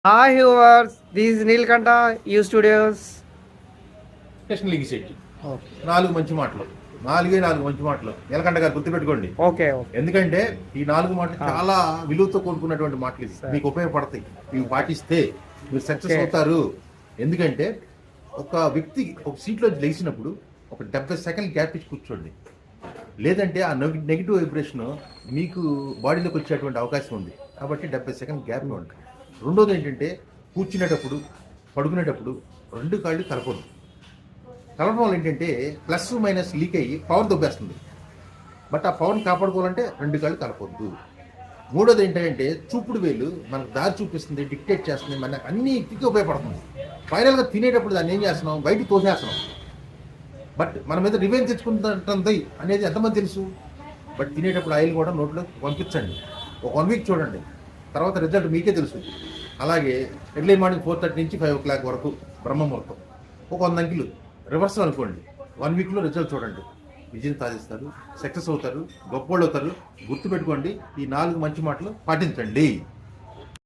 Hi viewers, this is Neelkanta, U Studios. Station లిగిసేటి Okay, నాలుగు మంచి మాటలు నాలుగు మంచి మాటలు నీలకంఠ గారు గుర్తుపెట్టుకోండి. okay. ఎందుకంటే ఈ నాలుగు మాటలు చాలా విలువతో కూడుకున్నటువంటి మాటలు ఇవి. సరే. మీకు ఉపయోగపడతాయి. ఇవి పాటిస్తే మీరు సక్సెస్ Okay. అవుతారు. ఎందుకంటే ఒక వ్యక్తి ఒక సీట్లో లేచినప్పుడు ఒక 70 సెకండ్లు గ్యాప్ ఇచ్చి కూర్చోండి. లేదంటే ఆ నెగిటివ్ వైబ్రేషన్ మీకు బాడీలోకి వచ్చేటువంటి అవకాశం ఉంది. కాబట్టి 70 సెకండ్ గ్యాప్ ఇవ్వండి. రెండోది ఏంటంటే కూర్చునేటప్పుడు పడుకునేటప్పుడు రెండు కాళ్ళు కలపొద్దు. కలపడం వల్ల ఏంటంటే ప్లస్ మైనస్ లీక్ అయ్యి పవర్ దొబ్బేస్తుంది. బట్ ఆ పవర్ని కాపాడుకోవాలంటే రెండు కాళ్ళు కలపొద్దు. మూడోది ఏంటంటే చూపుడు వేలు మనకు దారి చూపిస్తుంది, డిక్టేట్ చేస్తుంది, మనకు అన్నిటికీ ఉపయోగపడుతుంది. ఫైనల్గా తినేటప్పుడు దాన్ని ఏం చేస్తున్నాం, బయటికి తోసేస్తున్నాం. బట్ మన మీద రివెంజ్ తెచ్చుకుంటుంది అనేది ఎంతమంది తెలుసు. బట్ తినేటప్పుడు ఆయిల్ కూడా నోట్లో పంపించండి. ఒక 1 వీక్ చూడండి, తర్వాత రిజల్ట్ మీకే తెలుసు. అలాగే ఎర్లీ మార్నింగ్ 4:30 నుంచి 5 o'clock వరకు బ్రహ్మముహూర్తం ఒక 100 అంకెలు రివర్స్ అనుకోండి. 1 వీక్లో రిజల్ట్ చూడండి, విజయం సాధిస్తారు, సక్సెస్ అవుతారు, గొప్పోళ్ళు అవుతారు. గుర్తుపెట్టుకోండి, ఈ 4 మంచి మాటలు పాటించండి.